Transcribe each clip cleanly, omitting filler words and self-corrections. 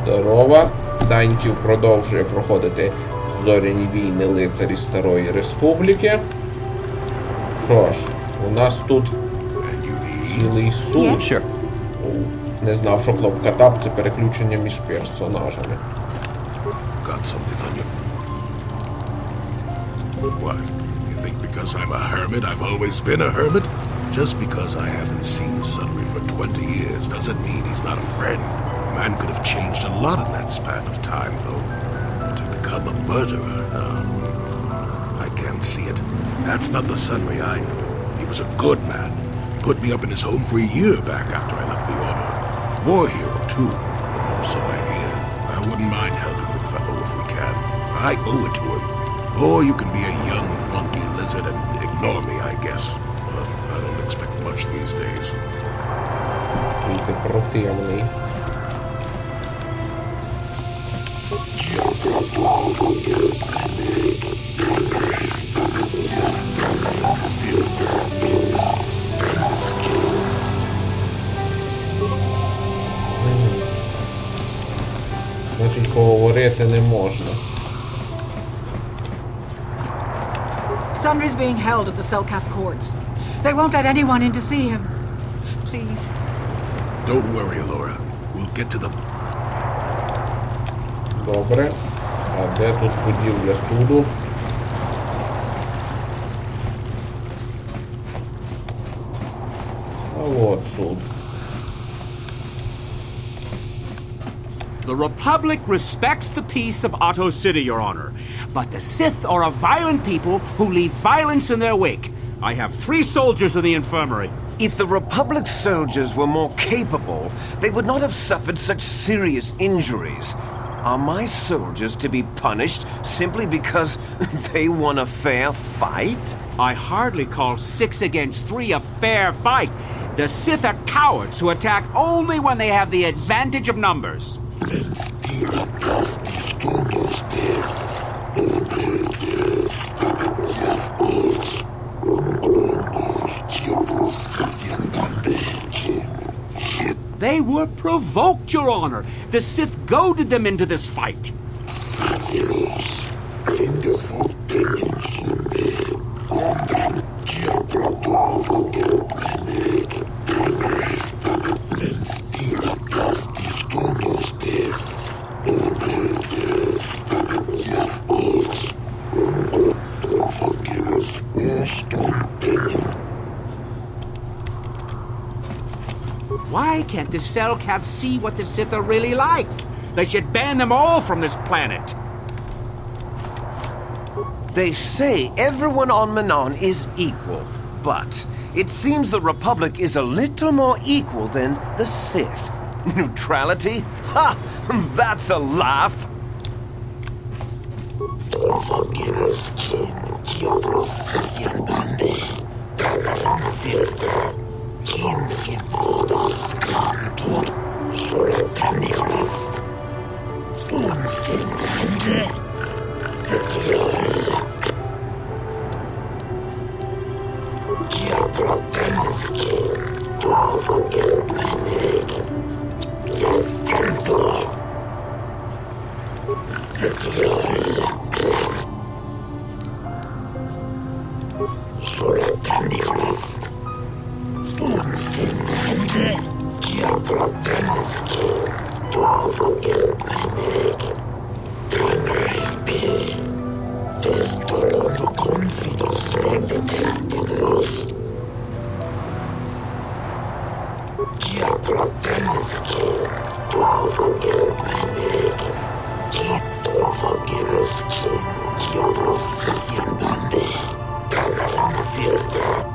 Здорова. Даньків продовжує проходити зоряні війни лицарі Старої Республіки. Що ж, у нас тут цілий суд. Не знав, що кнопка Tab – це переключення між персонажами. What? You think because I'm a hermit, I've always been a hermit? Just because I haven't seen Sunry for 20 years doesn't mean he's not a friend. A man could have changed a lot in that span of time, though. But to become a murderer, I can't see it. That's not the Sunry I knew. He was a good man. Put me up in his home for a year back after I left the Order. War hero, too. So I hear. I wouldn't mind helping the fellow if we can. I owe it to him. Or you can be a young, monkey lizard and ignore me, I guess. Well, I don't expect much these days. Ти противний. Значить, поговорити не можна. Sundry's being held at the Selkath courts. They won't let anyone in to see him. Please. Don't worry, Laura. We'll get to them. Добре. А де тут будівля суду? А от суд. The Republic respects the peace of Otto City, Your Honor. But the Sith are a violent people who leave violence in their wake. I have 3 soldiers in the infirmary. If the Republic soldiers were more capable, they would not have suffered such serious injuries. Are my soldiers to be punished simply because they won a fair fight? I hardly call 6 against 3 a fair fight. The Sith are cowards who attack only when they have the advantage of numbers. They were provoked, Your Honor. The Sith goaded them into this fight. Why can't the Selkath see what the Sith are really like? They should ban them all from this planet. They say everyone on Manon is equal, but it seems the Republic is a little more equal than the Sith. Neutrality? Ha! That's a laugh!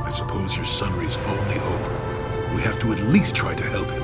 I suppose you're Sunry's only hope. We have to at least try to help him.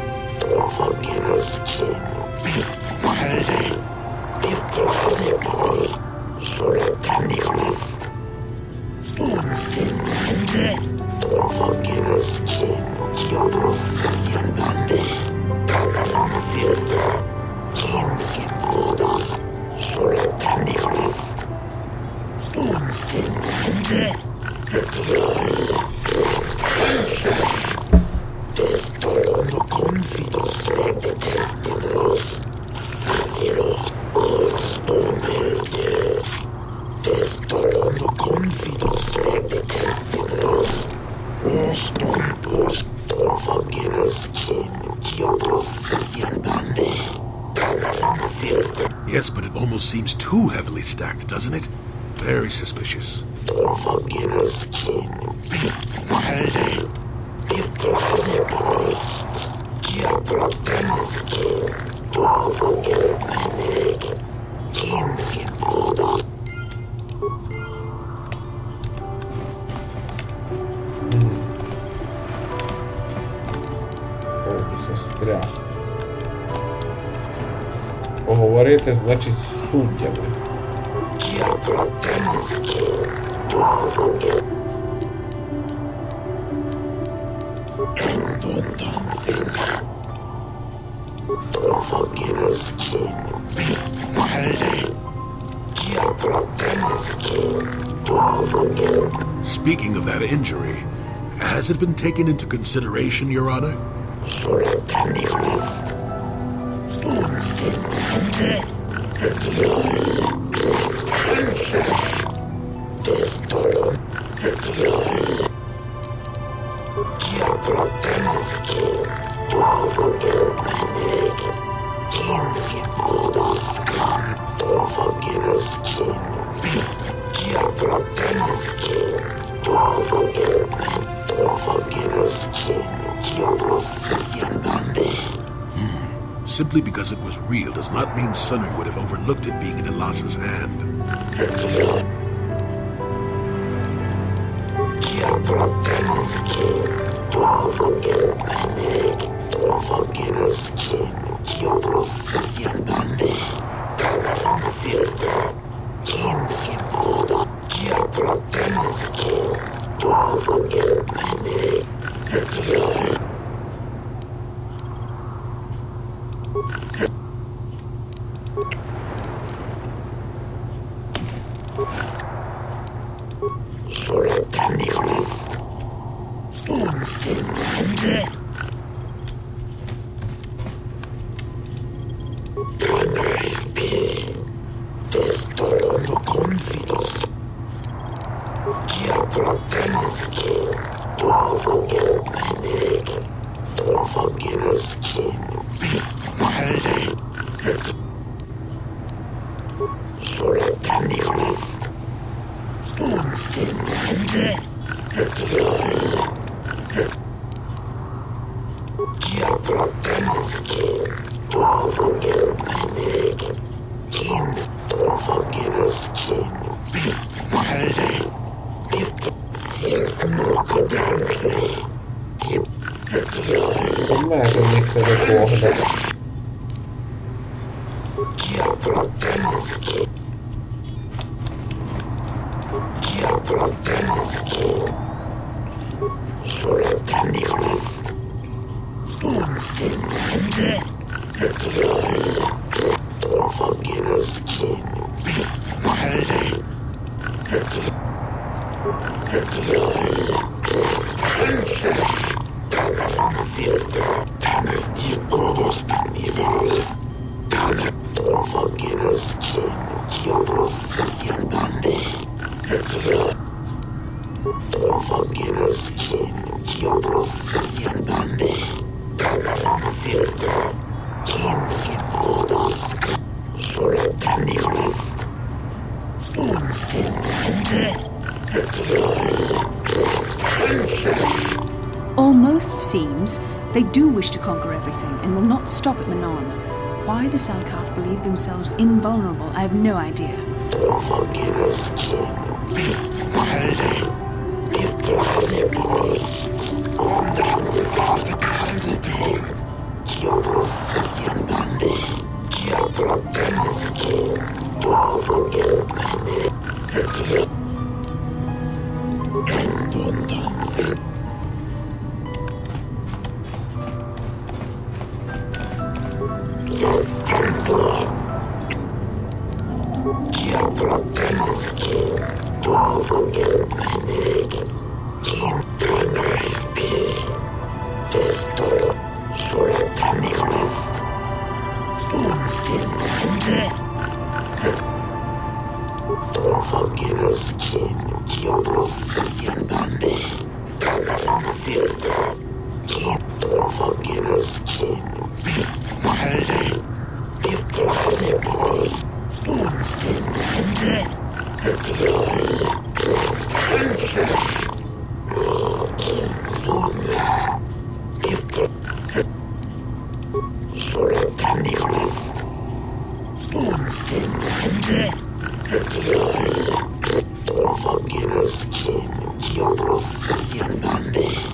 Yes, but it almost seems too heavily stacked, doesn't it? Very suspicious. О, застряг. Поговорити, значить, з суддями. Speaking of that injury, has it been taken into consideration, Your Honor? Simply because it was real does not mean Sunny would have overlooked it being in Elas's hand. Обмежений середогляд. Almost seems they do wish to conquer everything and will not stop at Manon. Why the Salkath believe themselves invulnerable, I have no idea.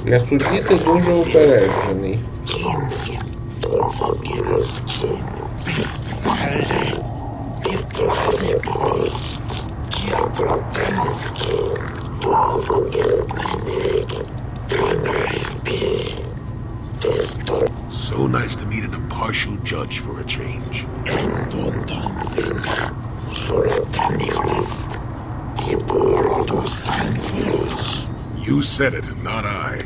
Для судді ти дуже упереджений. So nice to meet an impartial judge for a change. You said it, not I.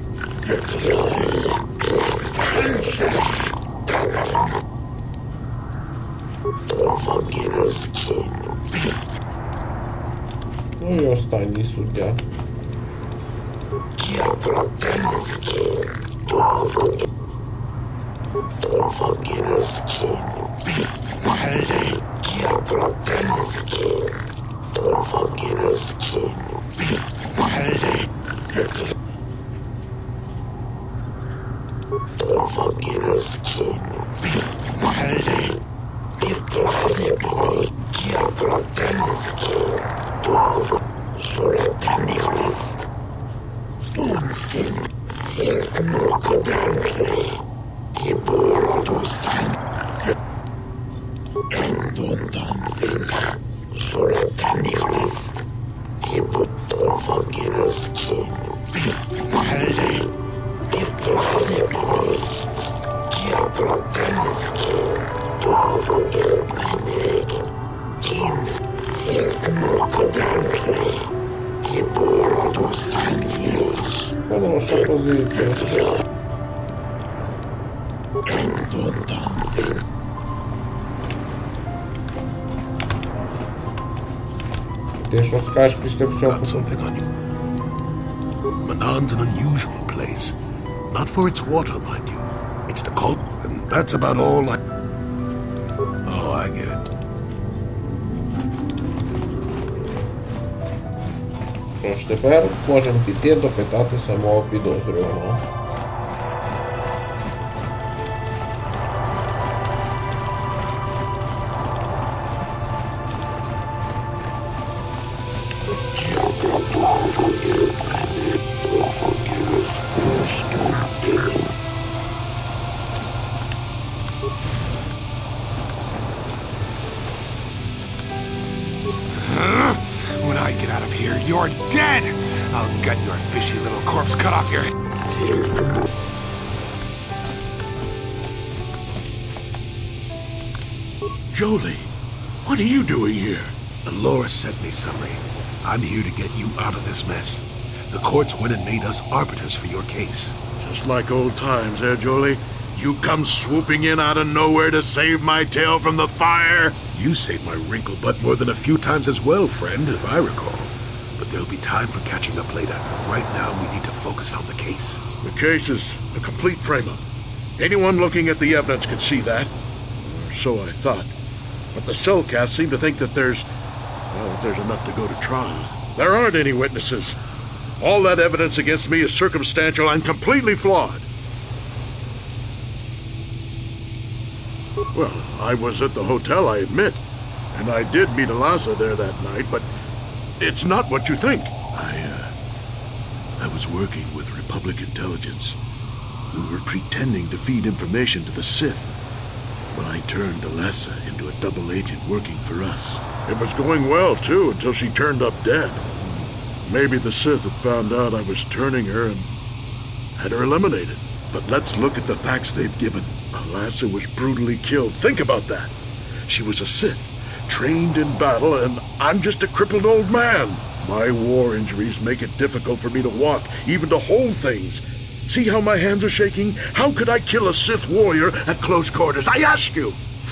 Ну і останній суддя. Хороша позиція. Ти що скажеш після всього? Got something on you. Manon's an unusual place. Not for its water, mind you. It's the cult, and that's about all I... Oh, I get it. Що ж, тепер можемо піти допитати самого підозрюваного. When I get out of here, you're dead! I'll gut your fishy little corpse, cut off your... Jolie, what are you doing here? Laura sent me, Summary. I'm here to get you out of this mess. The courts went and made us arbiters for your case. Just like old times, eh, Jolie? You come swooping in out of nowhere to save my tail from the fire? You saved my wrinkle butt more than a few times as well, friend, if I recall. But there'll be time for catching up later. Right now, we need to focus on the case. The case is a complete frame-up. Anyone looking at the evidence could see that. Or so I thought. But the cellcasts seem to think that there's enough to go to trial. There aren't any witnesses. All that evidence against me is circumstantial and completely flawed. Well, I was at the hotel, I admit. And I did meet Eliza there that night, but it's not what you think. I was working with Republic Intelligence. We were pretending to feed information to the Sith when I turned Eliza into a double agent working for us. It was going well, too, until she turned up dead. Maybe the Sith had found out I was turning her and had her eliminated. But let's look at the facts they've given. Eliza was brutally killed. Think about that. She was a Sith, trained in battle, and I'm just a crippled old man. My war injuries make it difficult for me to walk, even to hold things. See how my hands are shaking? How could I kill a Sith warrior at close quarters? I ask you!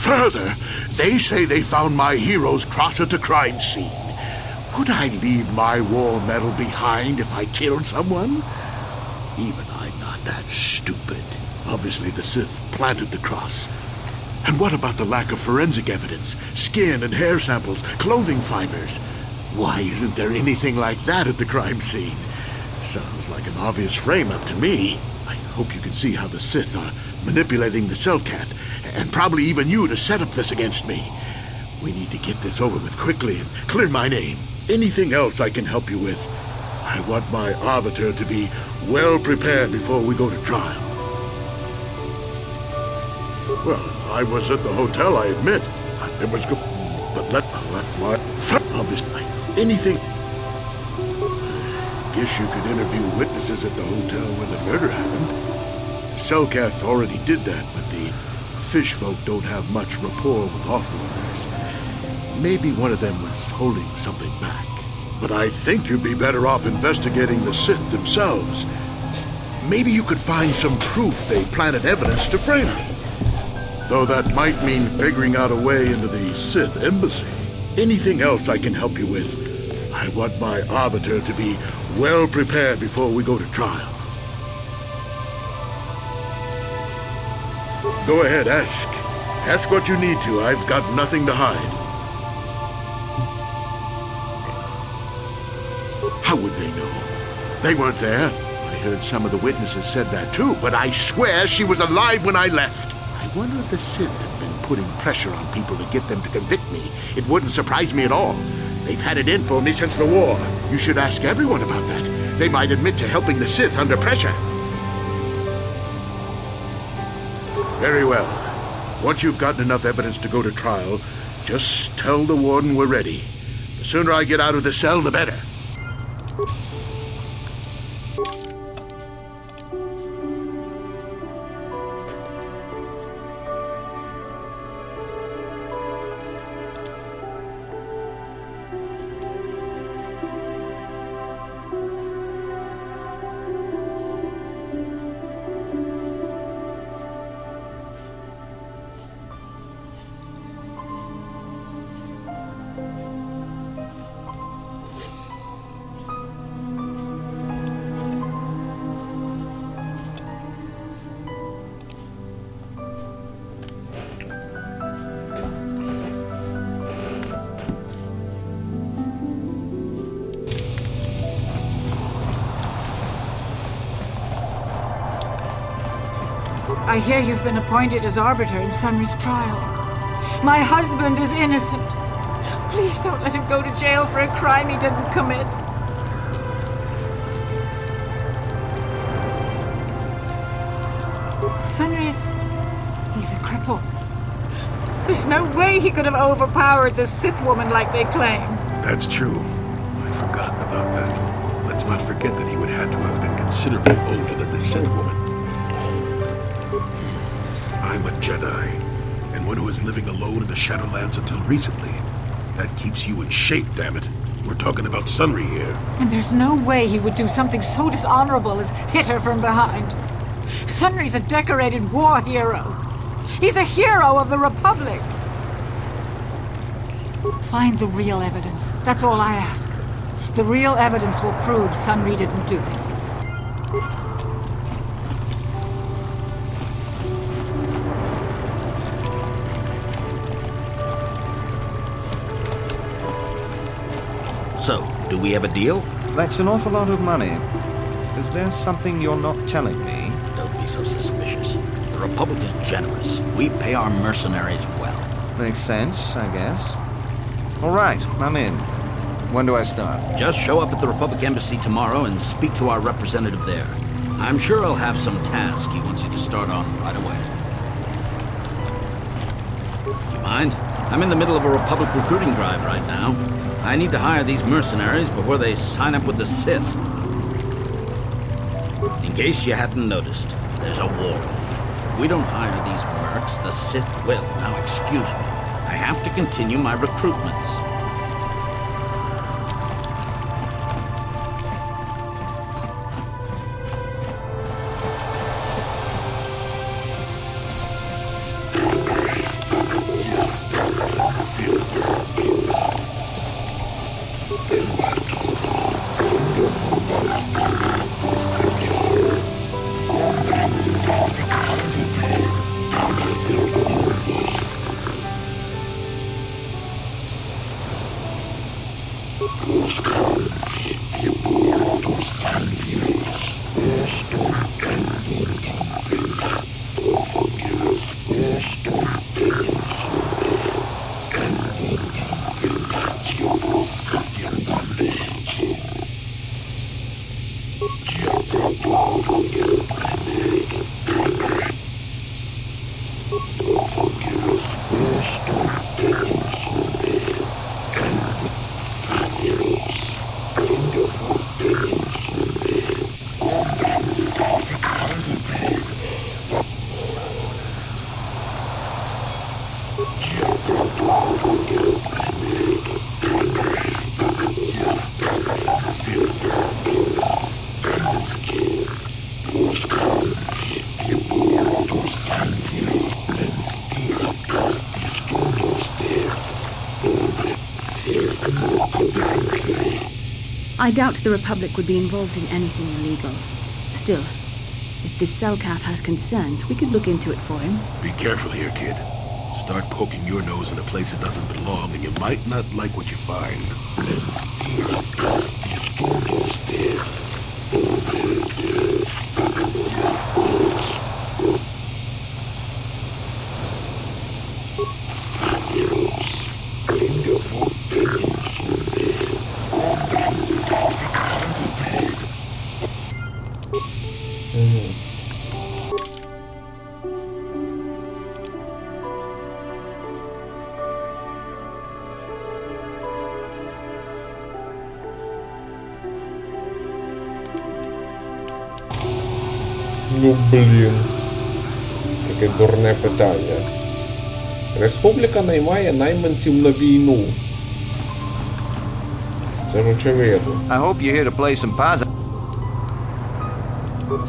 Further, they say they found my heroes cross at the crime scene. Would I leave my war medal behind if I killed someone? Even I'm not that stupid. Obviously the Sith planted the cross. And what about the lack of forensic evidence? Skin and hair samples, clothing fibers. Why isn't there anything like that at the crime scene? Sounds like an obvious frame-up to me. I hope you can see how the Sith are manipulating the Cellcat, and probably even you to set up this against me. We need to get this over with quickly and clear my name. Anything else I can help you with? I want my arbiter to be well prepared before we go to trial. Well, I was at the hotel, I admit. It was good, but what? Obviously, anything. Guess you could interview witnesses at the hotel where the murder happened. Cellcath already did that, but the fish folk don't have much rapport with Offworlders. Maybe one of them was holding something back. But I think you'd be better off investigating the Sith themselves. Maybe you could find some proof they planted evidence to frame me. Though that might mean figuring out a way into the Sith embassy. Anything else I can help you with? I want my arbiter to be well prepared before we go to trial. Go ahead, ask. Ask what you need to. I've got nothing to hide. How would they know? They weren't there. I heard some of the witnesses said that too, but I swear she was alive when I left. I wonder if the Sith have been putting pressure on people to get them to convict me. It wouldn't surprise me at all. They've had it in for me since the war. You should ask everyone about that. They might admit to helping the Sith under pressure. Very well. Once you've gotten enough evidence to go to trial, just tell the warden we're ready. The sooner I get out of the cell, the better. I hear you've been appointed as arbiter in Sunry's trial. My husband is innocent. Please don't let him go to jail for a crime he didn't commit. Sunry's... he's a cripple. There's no way he could have overpowered the Sith woman like they claim. That's true. I'd forgotten about that. Let's not forget that he would have to have been considerably older than the Sith woman. I'm a Jedi, and one who was living alone in the Shadowlands until recently. That keeps you in shape, damn it. We're talking about Sunry here. And there's no way he would do something so dishonorable as hit her from behind. Sunry's a decorated war hero. He's a hero of the Republic. Find the real evidence. That's all I ask. The real evidence will prove Sunry didn't do this. So, do we have a deal? That's an awful lot of money. Is there something you're not telling me? Don't be so suspicious. The Republic is generous. We pay our mercenaries well. Makes sense, I guess. All right, I'm in. When do I start? Just show up at the Republic Embassy tomorrow and speak to our representative there. I'm sure he'll have some task he wants you to start on right away. Do you mind? I'm in the middle of a Republic recruiting drive right now. I need to hire these mercenaries before they sign up with the Sith. In case you hadn't noticed, there's a war. If we don't hire these mercs, the Sith will. Now, excuse me. I have to continue my recruitments. I doubt the Republic would be involved in anything illegal. Still, if this Selkath has concerns, we could look into it for him. Be careful here, kid. Start poking your nose in a place that doesn't belong, and you might not like what you find. Ну, блін. Таке дурне питання. Республіка наймає найманців на війну. Це ж очевидно. I hope you're here to play some pies.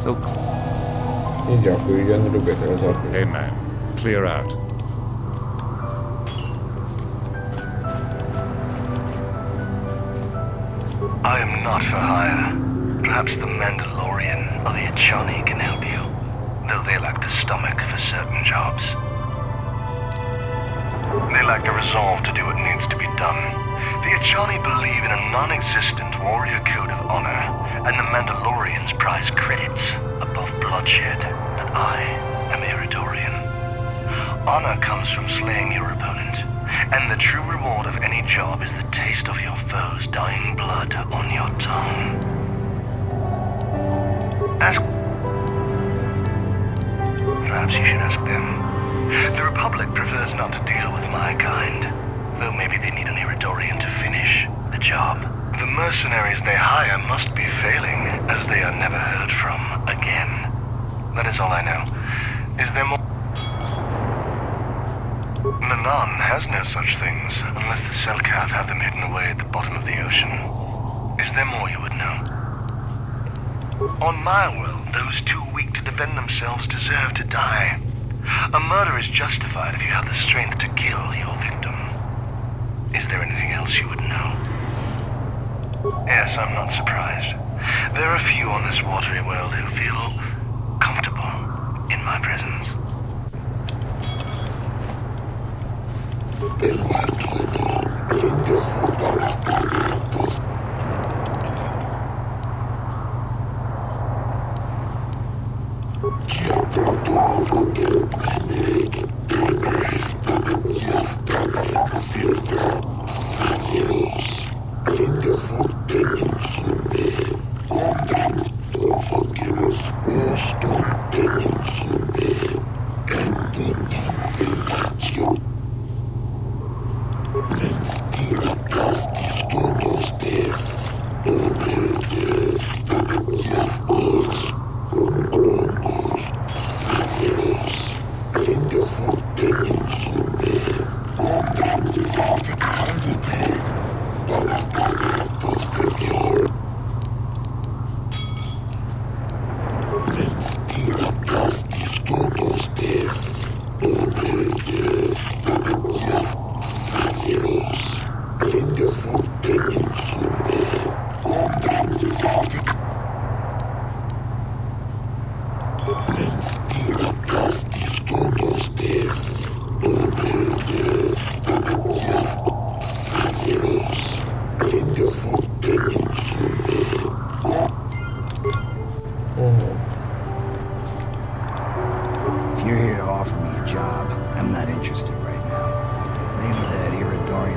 So, І дякую, я не любитель азартів. Hey man, clear out. I am not for hire. Perhaps the Mandalorian or the Achani can help you, though they lack the stomach for certain jobs. They lack the resolve to do what needs to be done. The Achani believe in a non-existent warrior code of honor, and the Mandalorians prize credits above bloodshed, but I am Iridorian. Honor comes from slaying your opponent, and the true reward of any job is the taste of your foe's dying blood on your tongue. Ask... Perhaps you should ask them. The Republic prefers not to deal with my kind, though maybe they need an Iridorian to finish the job. The mercenaries they hire must be failing, as they are never heard from again. That is all I know. Is there more? Manon has no such things, unless the Selkath have them hidden away at the bottom of the ocean. Is there more you would know? On my world, those too weak to defend themselves deserve to die. A murder is justified if you have the strength to kill your victim. Is there anything else you would know? Yes, I'm not surprised. There are few on this watery world who feel comfortable in my presence.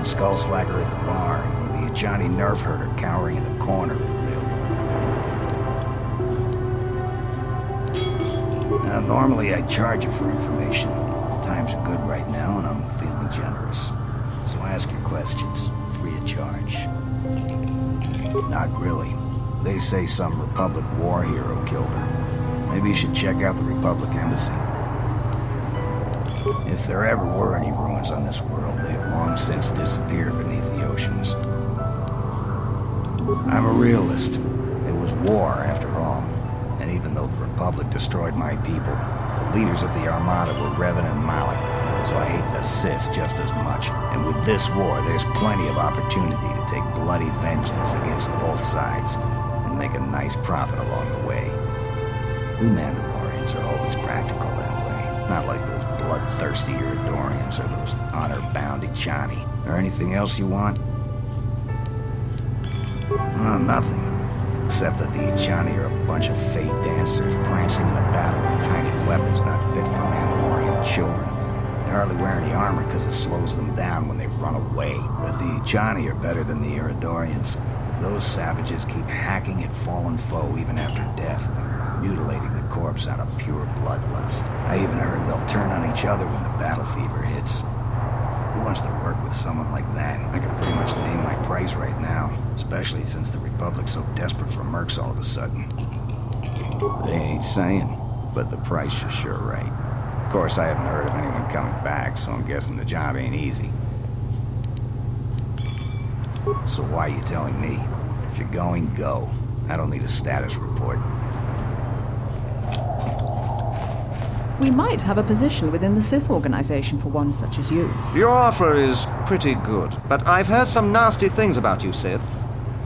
skullslacker at the bar, or the Johnny nerf herder cowering in the corner available. Now, normally I'd charge you for information. Times are good right now, and I'm feeling generous. So ask your questions, free of charge. Not really. They say some Republic war hero killed her. Maybe you should check out the Republic Embassy. If there ever were any ruins on this world, they've long since disappeared beneath the oceans. I'm a realist. It was war, after all. And even though the Republic destroyed my people, the leaders of the Armada were Revan and Malak, so I hate the Sith just as much. And with this war, there's plenty of opportunity to take bloody vengeance against both sides, and make a nice profit along the way. We Mandalorians are always practical that way, not like those bloodthirsty Eridorians or those honor-bound Ichani. Or anything else you want? Oh, nothing. Except that the Ichani are a bunch of fey dancers prancing in a battle with tiny weapons not fit for Mandalorian children. They hardly wear any armor because it slows them down when they run away. But the Ichani are better than the Eridorians. Those savages keep hacking at fallen foe even after death, mutilating the corpse out of pure bloodlust. I even heard they'll turn on each other when the battle fever hits. Who wants to work with someone like that? I can pretty much name my price right now, especially since the Republic's so desperate for mercs all of a sudden. They ain't saying, but the price is sure right. Of course, I haven't heard of anyone coming back, so I'm guessing the job ain't easy. So why are you telling me? If you're going, go. I don't need a status report. We might have a position within the Sith organization for one such as you. Your offer is pretty good, but I've heard some nasty things about you, Sith.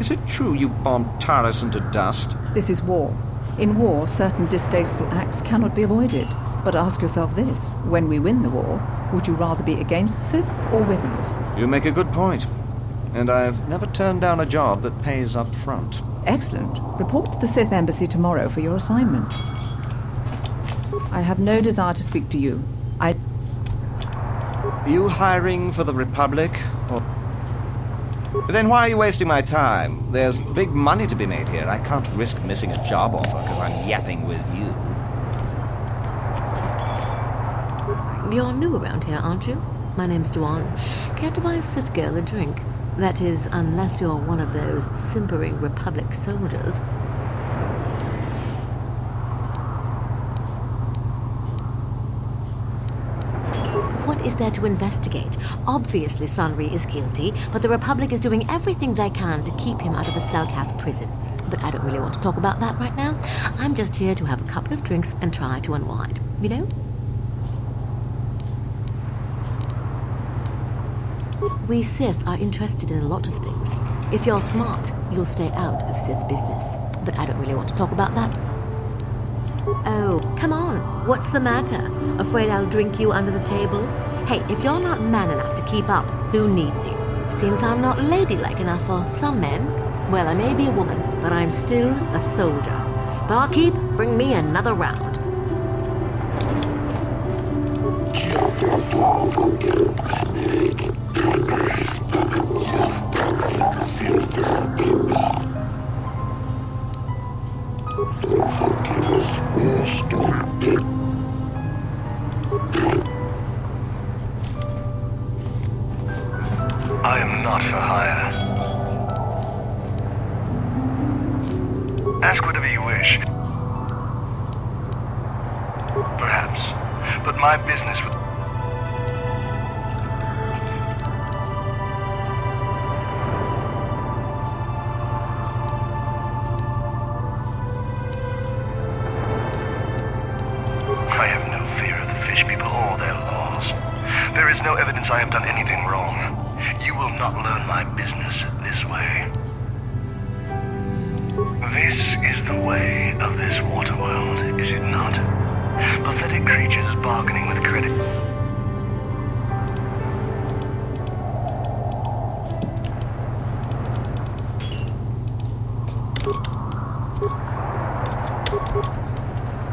Is it true you bombed Taris into dust? This is war. In war, certain distasteful acts cannot be avoided. But ask yourself this, when we win the war, would you rather be against the Sith or with us? You make a good point. And I've never turned down a job that pays up front. Excellent. Report to the Sith Embassy tomorrow for your assignment. I have no desire to speak to you. You hiring for the Republic? Or... Then why are you wasting my time? There's big money to be made here. I can't risk missing a job offer because I'm yapping with you. You're new around here, aren't you? My name's Duan. Care to buy a Sith girl a drink? That is, unless you're one of those simpering Republic soldiers. What is there to investigate? Obviously Sunry is guilty, but the Republic is doing everything they can to keep him out of the Selkath prison. But I don't really want to talk about that right now. I'm just here to have a couple of drinks and try to unwind. You know? We Sith are interested in a lot of things. If you're smart, you'll stay out of Sith business. But I don't really want to talk about that. Oh, come on. What's the matter? Afraid I'll drink you under the table? Hey, if you're not man enough to keep up, who needs you? Seems I'm not ladylike enough for some men. Well, I may be a woman, but I'm still a soldier. Barkeep, bring me another round. I am not for hire. Ask whatever you wish. Perhaps. But my business with... I have no fear of the fish people or their laws. There is no evidence I have done anything wrong. You will not learn my business this way. This is the way of this water world, is it not? Pathetic creatures bargaining with credit.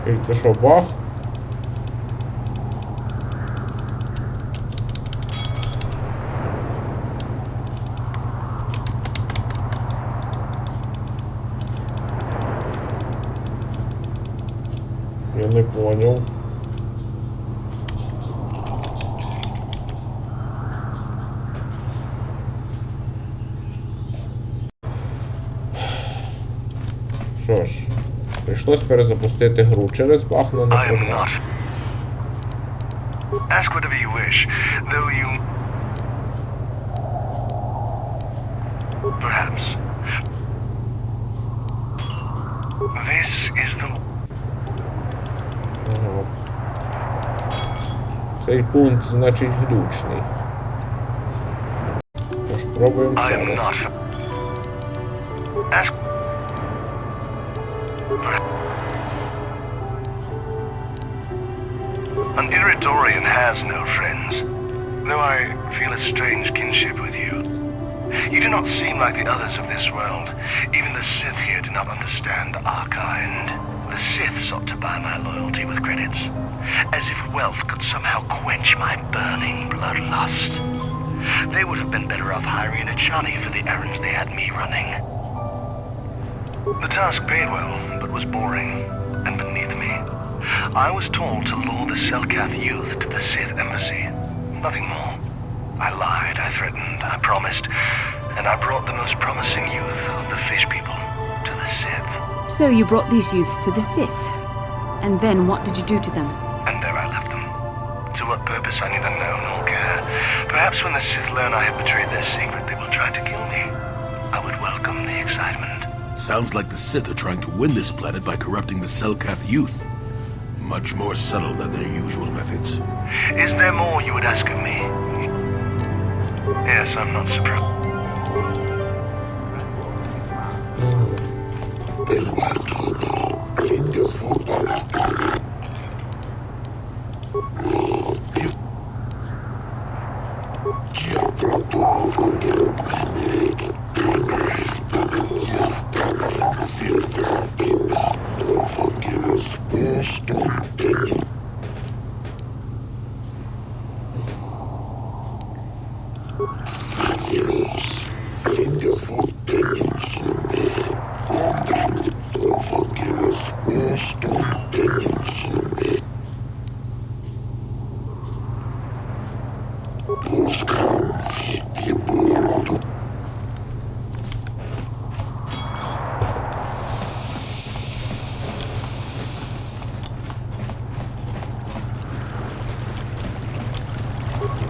Ej, це що, баг? Понял. Що ж, прийшлось перезапустити гру через баг, но не I am проблема. not. Ask whatever you wish, though you... Perhaps. This is the... Ага. Цей пункт, значить, глючний. Тож, пробуємо I ще am раз. not. Ask... An Irritarian has no friends, though I feel a strange kinship with you. You do not seem like the others of this world. Even the Sith here do not understand our kind. The Sith sought to buy my loyalty with credits, as if wealth could somehow quench my burning bloodlust. They would have been better off hiring a Chani for the errands they had me running. The task paid well, but was boring and beneath me. I was told to lure the Selkath youth to the Sith embassy. Nothing more. I lied, I threatened, I promised, and I brought the most promising youth of the fish people to the Sith. So you brought these youths to the Sith. And then what did you do to them? And there I left them. To what purpose I neither know nor care. Perhaps when the Sith learn I have betrayed their secret, they will try to kill me. I would welcome the excitement. Sounds like the Sith are trying to win this planet by corrupting the Selkath youth. Much more subtle than their usual methods. Is there more you would ask of me? Yes, I'm not surprised.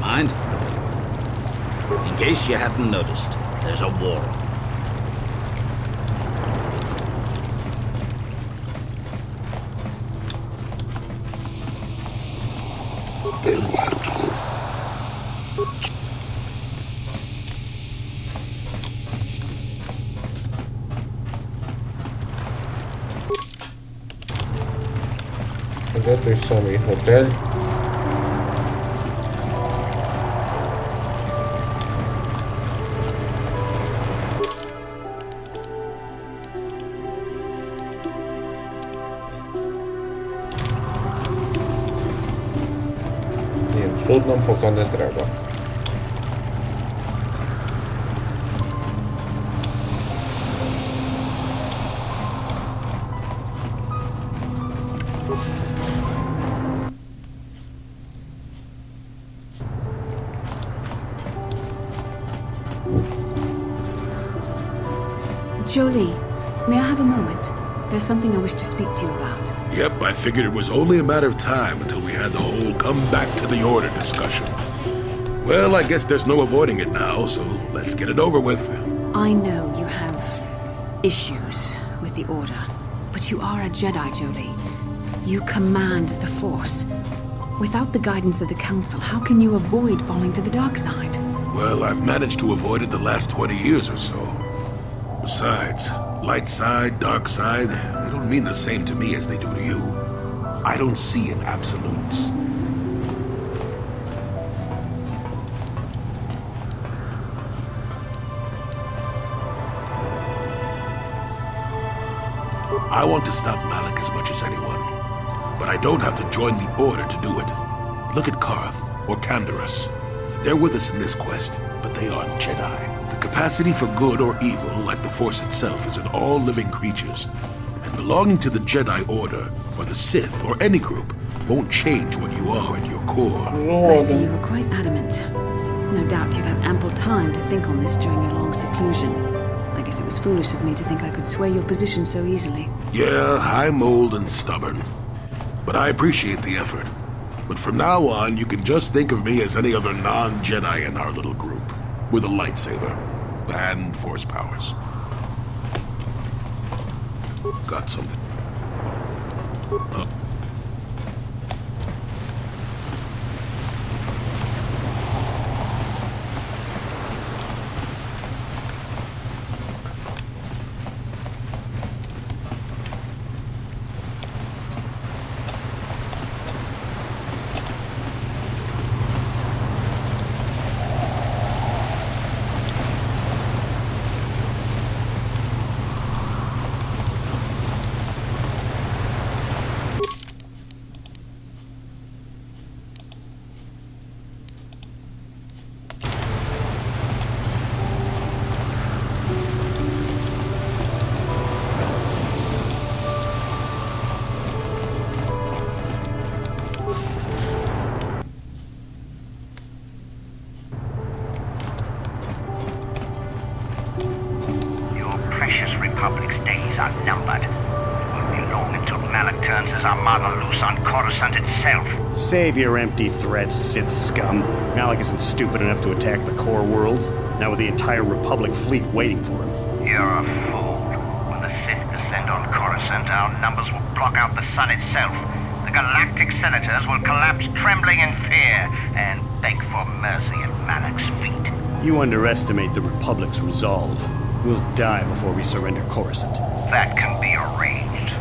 Mind? In case you hadn't noticed, there's a war. Де той самий готель? Ні, в суд нам поки не треба. Jolie, may I have a moment? There's something I wish to speak to you about. Yep, I figured it was only a matter of time until we had the whole come back to the order discussion. Well, I guess there's no avoiding it now, so let's get it over with. I know you have issues with the Order, but you are a Jedi, Jolie. You command the Force. Without the guidance of the Council, how can you avoid falling to the dark side? Well, I've managed to avoid it the last 20 years or so. Besides, light side, dark side, they don't mean the same to me as they do to you. I don't see in absolutes. I want to stop Malik as much as anyone, but I don't have to join the Order to do it. Look at Karth or Canderous. They're with us in this quest, but they aren't Jedi. The capacity for good or evil, like the Force itself, is in all living creatures. And belonging to the Jedi Order, or the Sith, or any group, won't change what you are at your core. I see you were quite adamant. No doubt you've had ample time to think on this during your long seclusion. I guess it was foolish of me to think I could sway your position so easily. Yeah, I'm old and stubborn. But I appreciate the effort. But from now on, you can just think of me as any other non-Jedi in our little group. With a lightsaber. And force powers. Got something. Republic's days are numbered. It won't be long until Malak turns his armada loose on Coruscant itself. Save your empty threats, Sith scum. Malak isn't stupid enough to attack the core worlds, now with the entire Republic fleet waiting for him. You're a fool. When the Sith descend on Coruscant, our numbers will block out the sun itself. The galactic senators will collapse trembling in fear and beg for mercy at Malak's feet. You underestimate the Republic's resolve. We'll die before we surrender Coruscant. That can be arranged.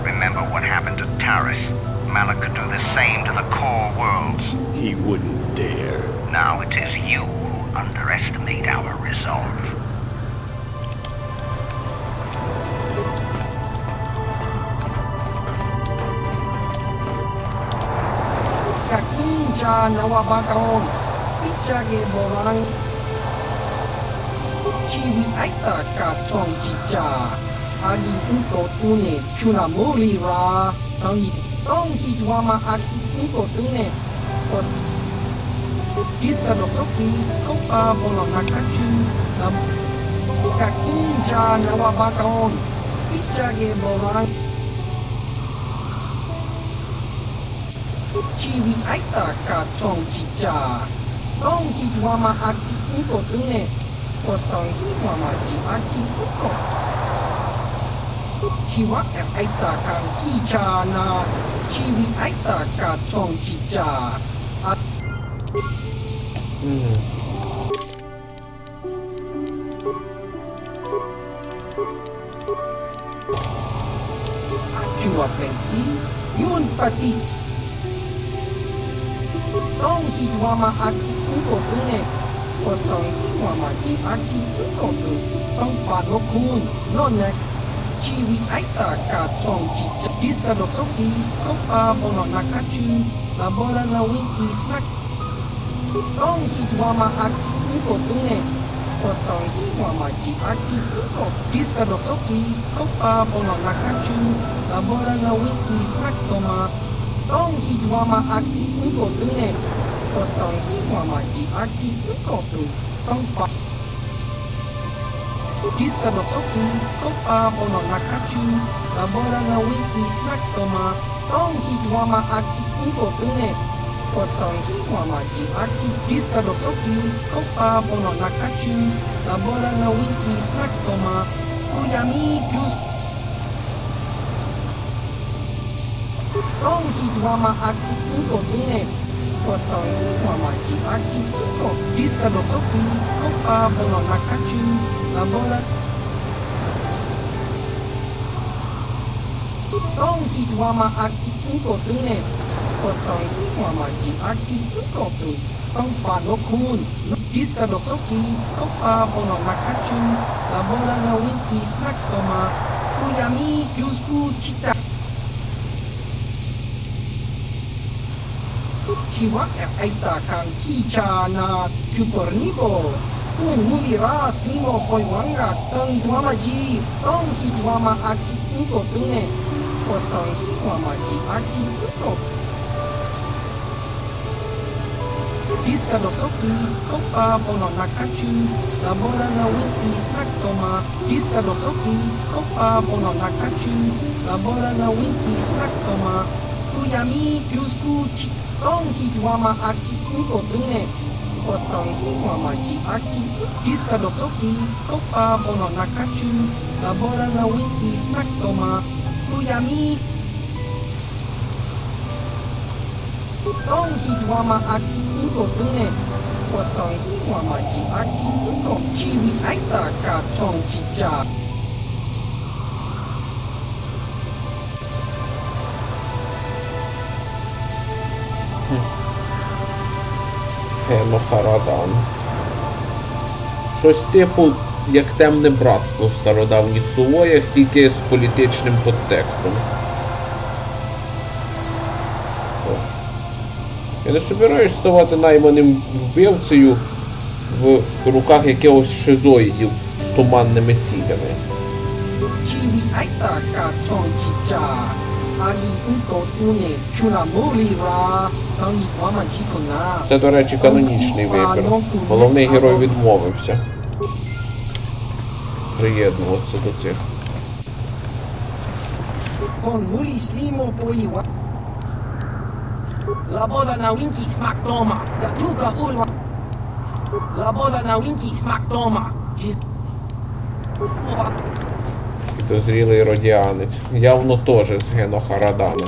Remember what happened to Taris. Malak could do the same to the core worlds. He wouldn't dare. Now it is you who underestimate our resolve. Kakinja nawabakaon. Pichage borang. Chiwi aita ka tong chicha. Agi unko tune chunamuri ra. Tong hidwama aki unko tune. Diska dosoki kopa bono nakachu. Kakinja nawabakaon. Pichage borang. Chiwi aita ka tong chicha. Tong hidwama aki unko tune. Potong hidwama ji aki unko. Chiwa aita ka chicha na. Chiwi aita ka tong chicha. Chua penti. Yun patis. Tong hidwama aki unko tune. Potong hidwama ji aki unko tune. Tong panokun. Nonek. Chiwi aita ka tong chicha. Diska dosoki. Kopa bono nakachu. Labora na wiki smak. Tong hidwama aki unko tune. Potong hidwama ji aki unko. Diska dosoki. Kopa bono nakachu. Labora na wiki smak toma. Tong hidwama aki unko tune. Potong hidwama ji aki unko tune. Tong pa. Diska dosoki. Kopa bono nakachu. Labora na wiki smak toma. Tong hidwama aki unko tune. Potong hidwama ji aki. Diska dosoki. Kopa bono nakachu. Labora na wiki smak toma. Uyami jus. Tong hidwama aki unko tune. Potong hidwama ji aki unko. Diska dosoki. Kopa bono nakachu. Labora. Tong hidwama aki unko tune. Potong hidwama ji aki unko tune. Tong panokun. Diska dosoki. Kopa bono nakachu. Labora na wiki smak toma. Uyami jusku cita. Chiwa aita kang kicha na chupornibo. Kun mulira snimo poiwanga tong tuamaji tong hituama aki inko tune potong hituamaji aki inko. Diska dosoki kopa bono nakachu labora na winki smaktoma. Diska dosoki kopa bono nakachu labora na winki smaktoma. Kuyami krusku tong hituama aki inko tune. Potong hituama ji aki. Diska dosoki kopa bono nakachu labora na winki smaktoma. Kuyami tong hituama aki inko tune. Potong hituama ji aki inko chiwi aita ka tong chicha. Генохарадан. Щось типу, як темне братство в стародавніх сувоях, тільки з політичним подтекстом. Я не собираюсь ставати найманим вбивцею в руках якихось шизоїдів з туманними цілями. Chiwi aita ka tong chicha. Agi inko tune chunamurira tong hituama ji kona. Це, до речі, канонічний вибір. Головний герой відмовився приєднуватися до цих. Con muri slimo poiwa. La boda na winki smak toma. Gatuka ulwa. La boda na winki smak toma. Підозрілий родіанець. Явно теж з Генохарадана.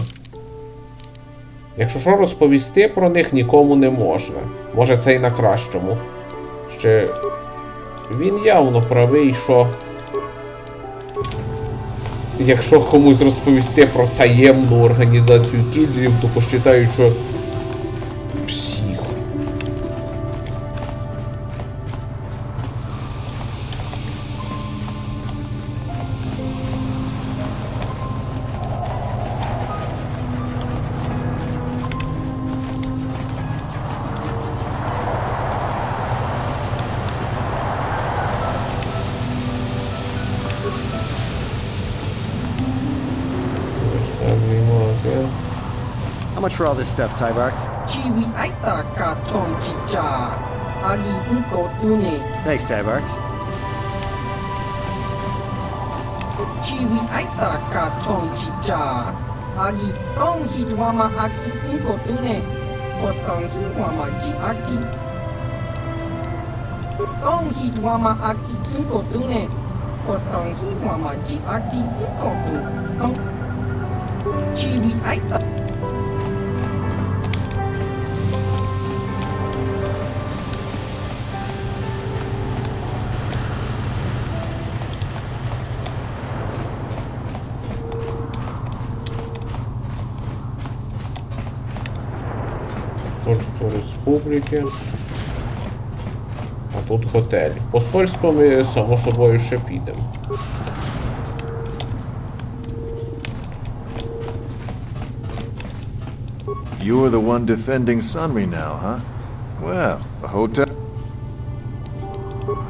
Якщо що, розповісти про них нікому не можна. Може, це й на кращому. Ще він явно правий, що якщо комусь розповісти про таємну організацію кілерів, то посчитають, що псих. How much for all this stuff, Tybark? Chiwi aita ka tong chicha. Agi inko tune. Thanks, Tybark. Chiwi aita ka tong chicha. Agi tong hituama aki inko tune. Potong hituama ji aki. Tong hituama aki inko tune. Potong hituama ji aki inko tune. Chiwi aita. Посольство Республіки. А тут готель. В посольство ми, само собою, ще підемо. You're the one defending Sunry now, huh? Well, the hotel...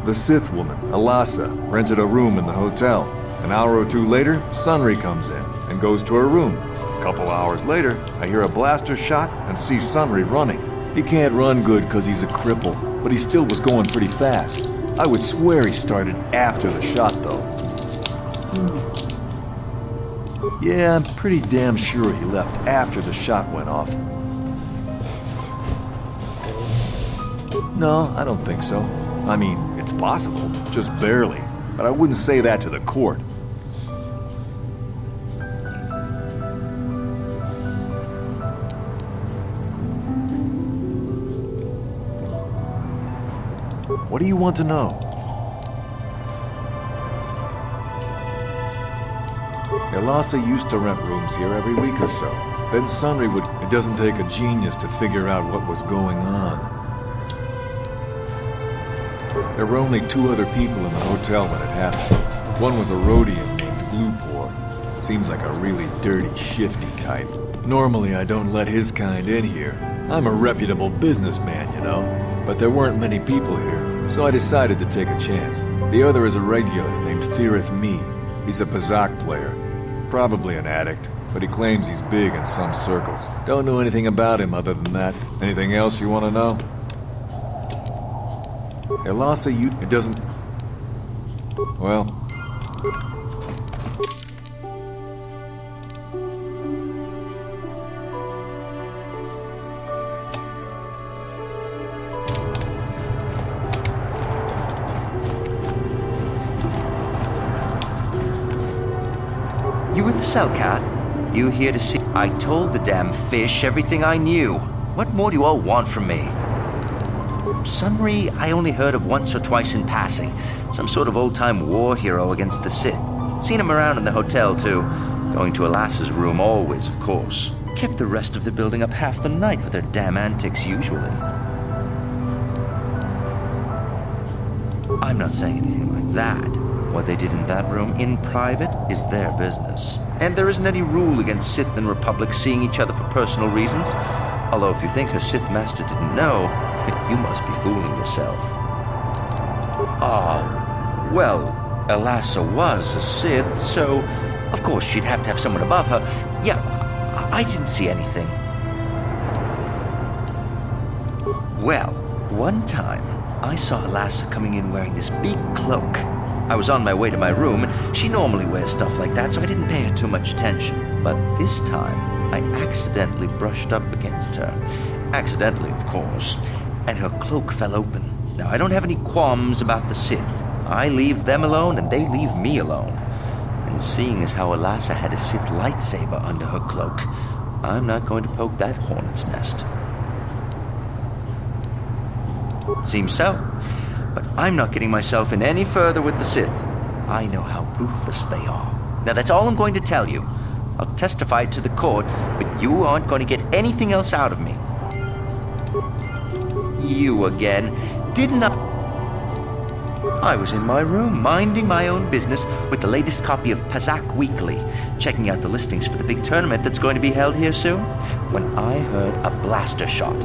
The Sith woman, Alasa, rented a room in the hotel. An hour or two later, Sunry comes in and goes to her room. A couple hours later, I hear a blaster shot and see Sunry running. He can't run good because he's a cripple, but he still was going pretty fast. I would swear he started after the shot, though. Yeah, I'm pretty damn sure he left after the shot went off. No, I don't think so. I mean, it's possible, just barely. But I wouldn't say that to the court. What do you want to know? Elasa used to rent rooms here every week or so. Then Sunry would... It doesn't take a genius to figure out what was going on. There were only two other people in the hotel when it happened. One was a Rhodian named Glupor. Seems like a really dirty, shifty type. Normally I don't let his kind in here. I'm a reputable businessman, you know. But there weren't many people here. So I decided to take a chance. The other is a regular named Feareth Me. He's a Pazak player. Probably an addict, but he claims he's big in some circles. Don't know anything about him other than that. Anything else you want to know? Elasa, it doesn't... Well... You with the Selkath? You here to see? I told the damn fish everything I knew. What more do you all want from me? Sunry, I only heard of once or twice in passing. Some sort of old-time war hero against the Sith. Seen him around in the hotel, too. Going to Alassa's room always, of course. Kept the rest of the building up half the night with their damn antics usually. I'm not saying anything like that. What they did in that room in private is their business. And there isn't any rule against Sith and Republic seeing each other for personal reasons. Although if you think her Sith master didn't know, you must be fooling yourself. Well, Elassa was a Sith, so of course she'd have to have someone above her. Yeah, I didn't see anything. Well, one time, I saw Elassa coming in wearing this big cloak. I was on my way to my room, and she normally wears stuff like that, so I didn't pay her too much attention. But this time, I accidentally brushed up against her. Accidentally, of course. And her cloak fell open. Now, I don't have any qualms about the Sith. I leave them alone, and they leave me alone. And seeing as how Elassa had a Sith lightsaber under her cloak, I'm not going to poke that hornet's nest. Seems so. But I'm not getting myself in any further with the Sith. I know how ruthless they are. Now, that's all I'm going to tell you. I'll testify it to the court, but you aren't going to get anything else out of me. You again. Didn't I was in my room, minding my own business with the latest copy of Pazak Weekly, checking out the listings for the big tournament that's going to be held here soon, when I heard a blaster shot.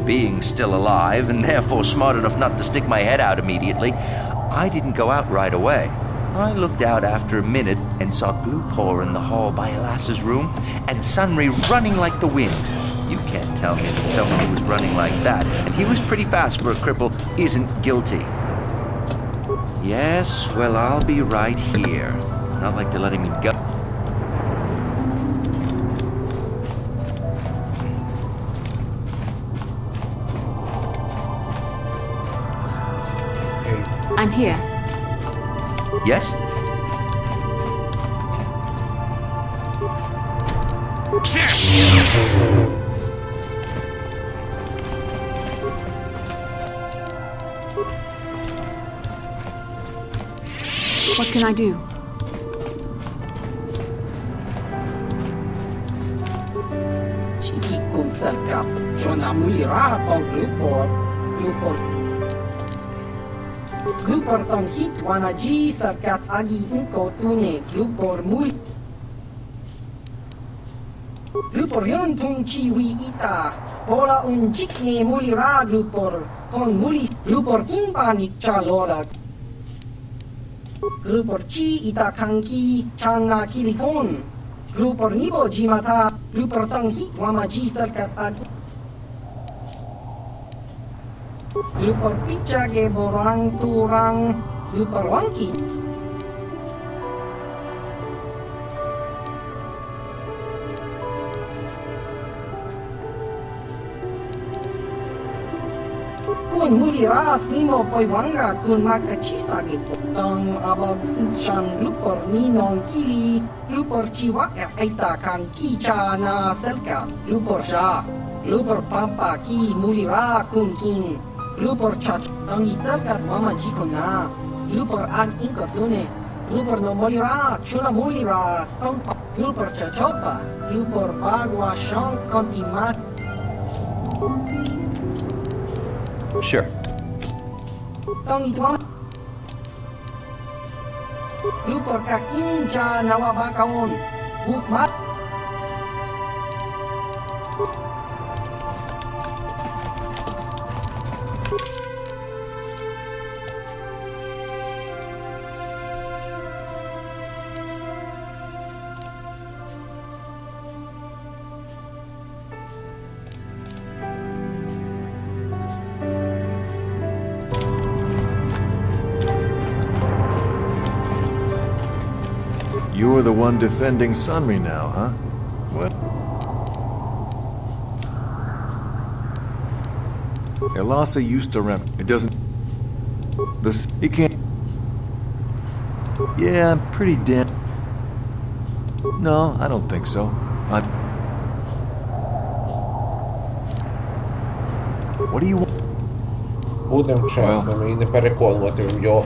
Being still alive, and therefore smart enough not to stick my head out immediately, I didn't go out right away. I looked out after a minute and saw Glupor in the hall by Elassa's room, and Sunry running like the wind. You can't tell me that someone who was running like that, and he was pretty fast for a cripple, isn't guilty. Yes, well, I'll be right here. Not like they're letting me go. I'm here. Yes? What can I do? Chiki kun Selkath, Shona Mulira tong Glupor tong hit wanaji Selkath agi inko tune Glupor mui. Glupor yon tung chiwi ita, pola jikne mulira Glupor, kon muli Glupor kinpanik chalora. Glupor chi ita kanki chana kilikon. Glupor nibo jimata, Glupor tong hit wamaji Selkath agi. Glupor picha ge borang turang, Glupor wangki. Kun mulira slimo poi wanga kun makachisa Glupor. Tong abag sinshan Glupor ni non kili, Glupor chiwak aita kan kicha na Selkath. Glupor sha, Glupor pampa ki mulira kun king. Glupor chat tong Selkath mama jiko na. Glupor ag inko tune. Glupor no mulira, chuna mulira. Tong Glupor chachopa. Glupor bagwa shong kontimat. Sure. Tong itwang Glupor kakin cha nawabakaon. Ufmat. You're the one defending Sunry now, huh? Well... Elasa used to rep... It doesn't... He can't... Yeah, I'm pretty damn... No, I don't think so. What do you want? Будемо чесними і не переконувати його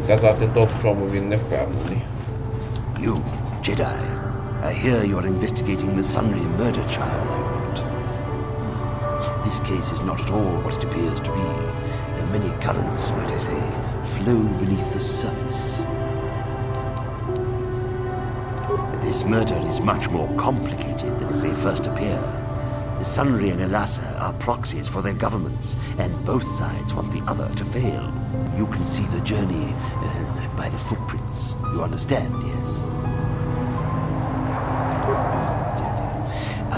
казати то, в чому він не впевнений. You, Jedi, I hear you're investigating the Sunry murder trial, are you not? This case is not at all what it appears to be. Many currents, might I say, flow beneath the surface. This murder is much more complicated than it may first appear. The Sunry and Elasa are proxies for their governments, and both sides want the other to fail. You can see the journey by the footprints. You understand, yes?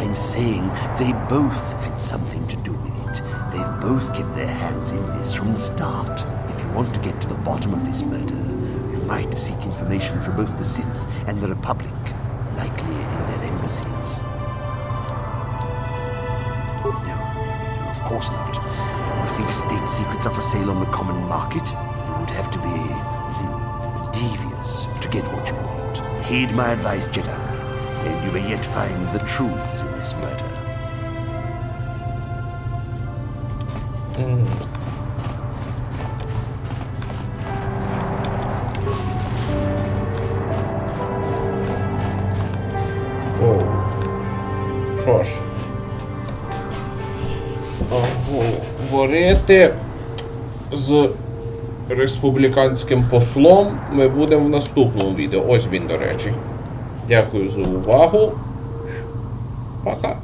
I'm saying they both had something to do with it. They've both kept their hands in this from the start. If you want to get to the bottom of this murder, you might seek information from both the Sith and the Republic, likely in their embassies. No, of course not. You think state secrets are for sale on the common market? You would have to be devious to get what you want. Heed my advice, Jedi, and you may yet find the truths in this murder. Що ж, говорити з республіканським послом ми будемо в наступному відео. Ось він, до речі. Дякую за увагу. Пока.